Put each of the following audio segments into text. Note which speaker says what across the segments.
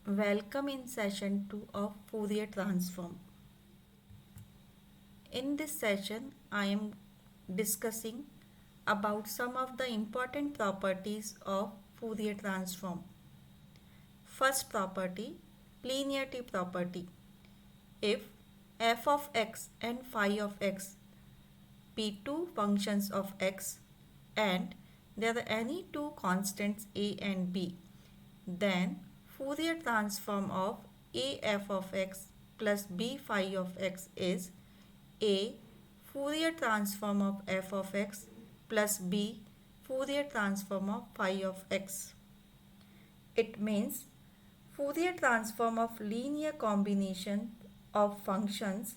Speaker 1: Welcome in session 2 of Fourier transform. In this session, I am discussing about some of the important properties of Fourier transform. First property, linearity property. If f of x and phi of x be two functions of x and there are any two constants a and b, then Fourier transform of a f of x plus b phi of x is a Fourier transform of f of x plus b Fourier transform of phi of x. It means Fourier transform of linear combination of functions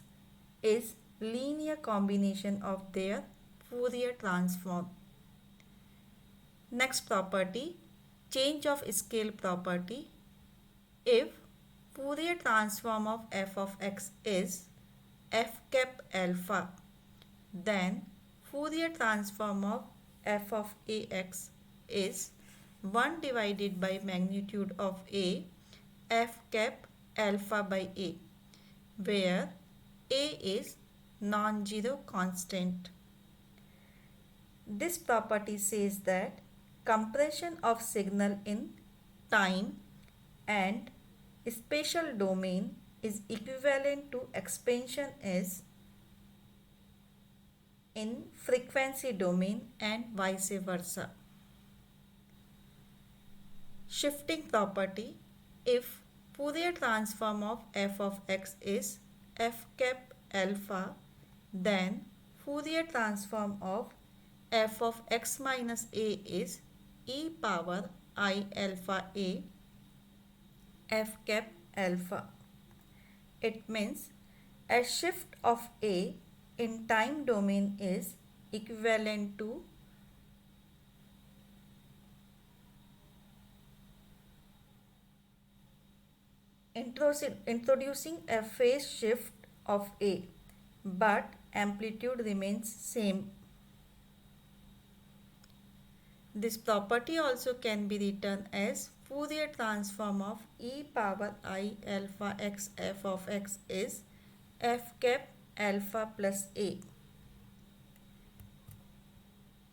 Speaker 1: is linear combination of their Fourier transform. Next property, change of scale property. If Fourier transform of f of x is f cap alpha, then Fourier transform of f of ax is 1 divided by magnitude of a f cap alpha by a, where a is non-zero constant. This property says that compression of signal in time and spatial domain is equivalent to expansion is in frequency domain and vice versa. Shifting property. If Fourier transform of f of x is f cap alpha, then Fourier transform of f of x minus a is e power I alpha a f cap alpha. It means a shift of a in time domain is equivalent to introducing a phase shift of a, but amplitude remains same. This property also can be written as Fourier transform of e power I alpha x f of x is f cap alpha plus a.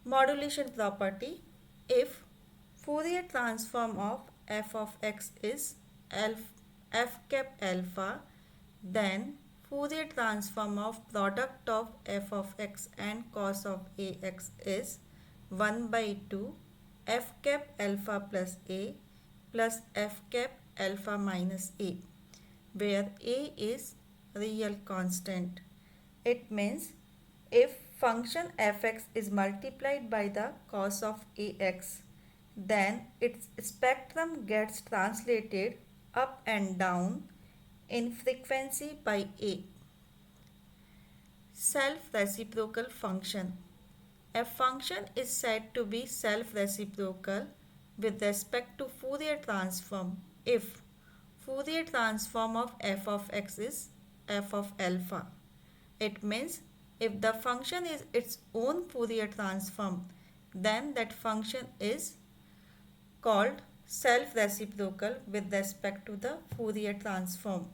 Speaker 1: Modulation property. If Fourier transform of f of x is f cap alpha, then Fourier transform of product of f of x and cos of ax is 1 by 2 f cap alpha plus a plus f cap alpha minus a, where a is real constant. It means if function fx is multiplied by the cos of ax, then its spectrum gets translated up and down in frequency by a. Self-reciprocal function. A function is said to be self-reciprocal with respect to Fourier transform if Fourier transform of f of x is f of alpha. It means if the function is its own Fourier transform, then that function is called self-reciprocal with respect to the Fourier transform.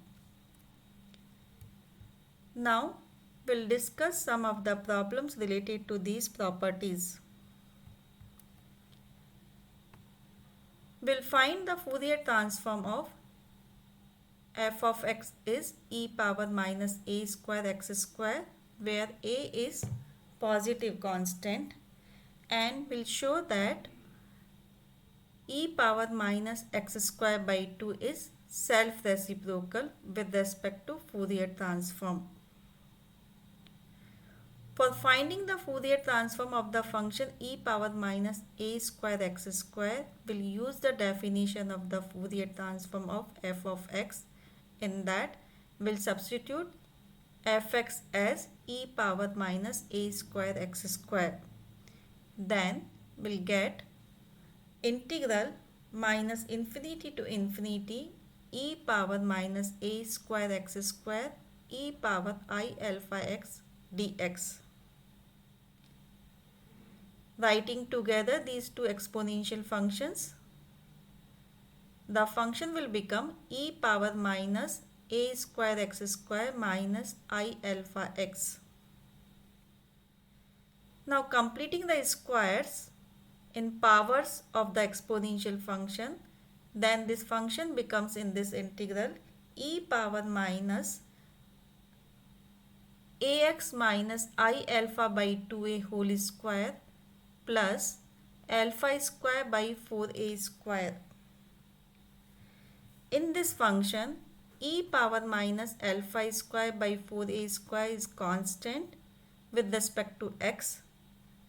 Speaker 1: Now, we'll discuss some of the problems related to these properties. We'll find the Fourier transform of f of x is e power minus a square x square, where a is positive constant, and we'll show that e power minus x square by 2 is self-reciprocal with respect to Fourier transform. For finding the Fourier transform of the function e power minus a square x square, we'll use the definition of the Fourier transform of f of x. In that, we'll substitute fx as e power minus a square x square. Then we'll get integral minus infinity to infinity e power minus a square x square e power I alpha x dx. Writing together these two exponential functions, the function will become e power minus a square x square minus I alpha x. Now completing the squares in powers of the exponential function, then this function becomes in this integral e power minus ax minus I alpha by 2a whole square plus alpha square by 4a square. In this function, e power minus alpha square by 4a square is constant with respect to x.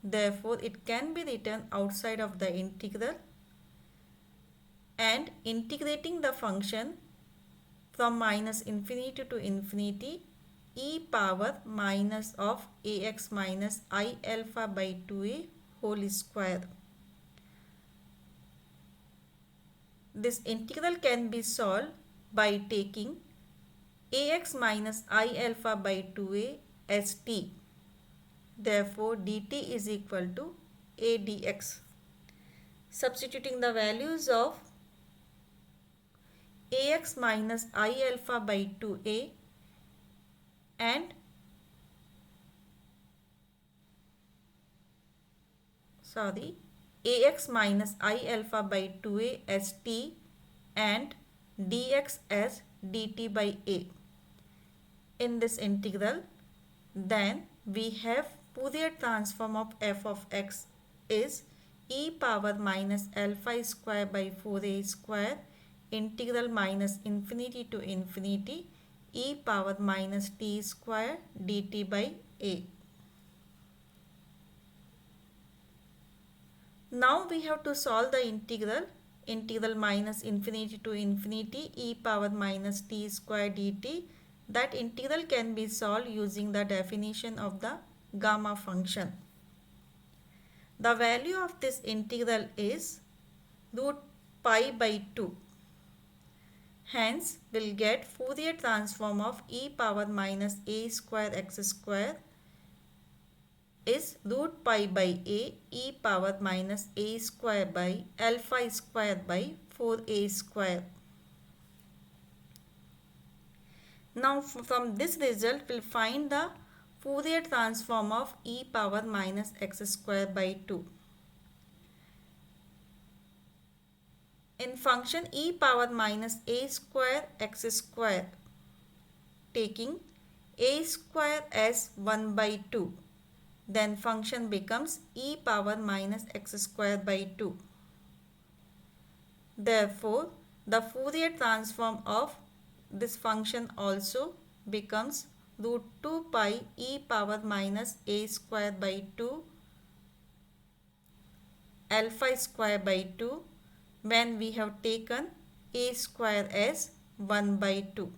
Speaker 1: Therefore, it can be written outside of the integral, and integrating the function from minus infinity to infinity, e power minus of ax minus I alpha by 2a whole square. This integral can be solved by taking ax minus I alpha by 2a as t. Therefore, dt is equal to a dx. Substituting the values of ax minus I alpha by 2a and ax minus I alpha by 2a as t and dx as dt by a in this integral, then we have Fourier transform of f of x is e power minus alpha square by 4a square integral minus infinity to infinity e power minus t square dt by a. Now we have to solve the integral minus infinity to infinity e power minus t square dt. That integral can be solved using the definition of the gamma function. The value of this integral is root pi by 2. Hence, we'll get Fourier transform of e power minus a square x square is root pi by a e power minus a square by alpha square by 4a square. Now from this result we'll find the Fourier transform of e power minus x square by 2. In function e power minus a square x square, taking a square as 1 by 2, then function becomes e power minus x square by 2. Therefore, the Fourier transform of this function also becomes root 2 pi e power minus a square by 2 alpha square by 2 when we have taken a square as 1 by 2.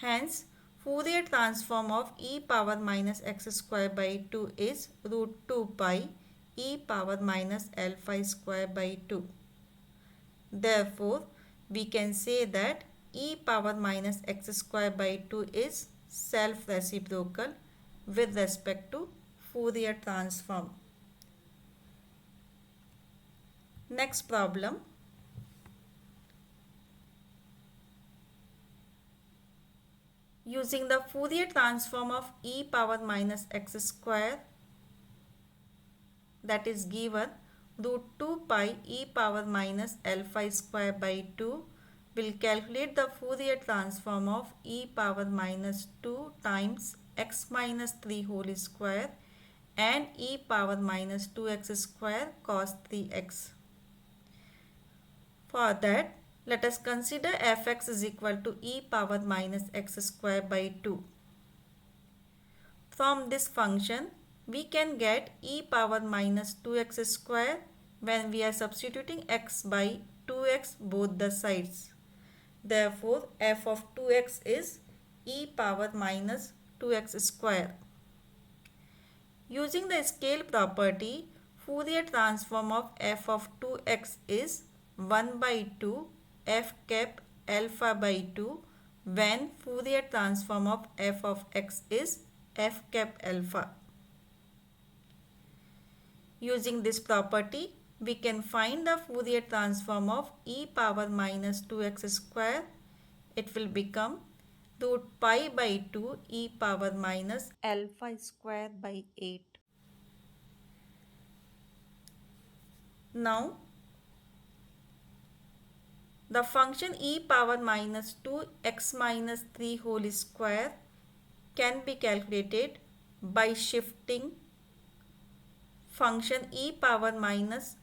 Speaker 1: Hence, Fourier transform of e power minus x square by 2 is root 2 pi e power minus alpha square by 2. Therefore, we can say that e power minus x square by 2 is self-reciprocal with respect to Fourier transform. Next problem. Using the Fourier transform of e power minus x square, that is given root 2 pi e power minus alpha square by 2, will calculate the Fourier transform of e power minus 2 times x minus 3 whole square and e power minus 2x square cos 3x. For that, let us consider fx is equal to e power minus x square by 2. From this function, we can get e power minus 2x square when we are substituting x by 2x both the sides. Therefore, f of 2x is e power minus 2x square. Using the scale property, Fourier transform of f of 2x is 1 by 2 f cap alpha by 2 when Fourier transform of f of x is f cap alpha. Using this property, we can find the Fourier transform of e power minus 2x square. It will become root pi by 2 e power minus alpha square by 8. Now, the function e power minus 2x minus 3 whole square can be calculated by shifting function e power minus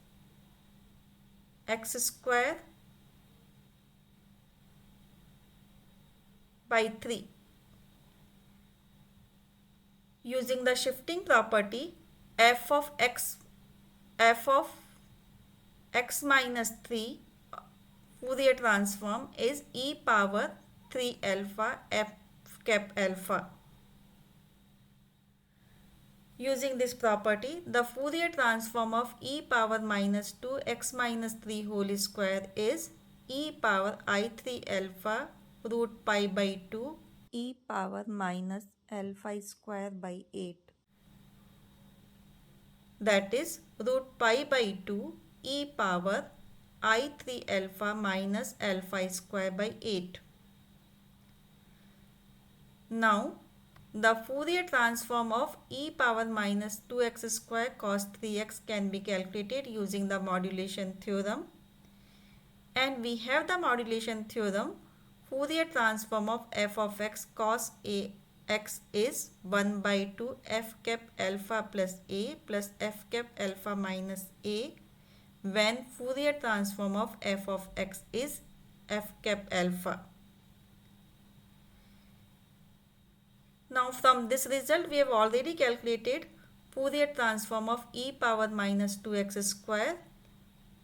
Speaker 1: x square by 3. Using the shifting property, f of x minus 3 Fourier transform is e power 3 alpha f cap alpha. Using this property, the Fourier transform of e power minus 2 x minus 3 whole square is e power I3 alpha root pi by 2 e power minus alpha square by 8. That is root pi by 2 e power I3 alpha minus alpha square by 8. Now, the Fourier transform of e power minus 2x square cos 3x can be calculated using the modulation theorem. And we have the modulation theorem. Fourier transform of f of x cos ax is 1 by 2 f cap alpha plus a plus f cap alpha minus a when Fourier transform of f of x is f cap alpha. Now from this result we have already calculated Fourier transform of e power minus 2x square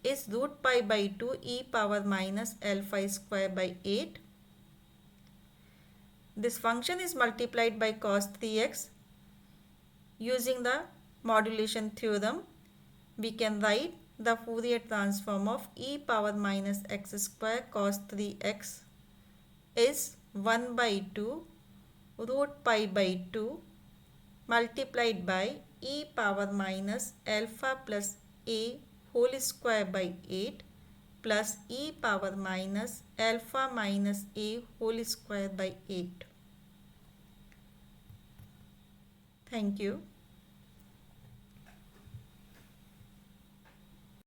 Speaker 1: is root pi by 2 e power minus alpha square by 8. This function is multiplied by cos 3x. Using the modulation theorem, we can write the Fourier transform of e power minus x square cos 3x is 1 by 2 root pi by 2 multiplied by e power minus alpha plus a whole square by 8 plus e power minus alpha minus a whole square by 8. Thank you.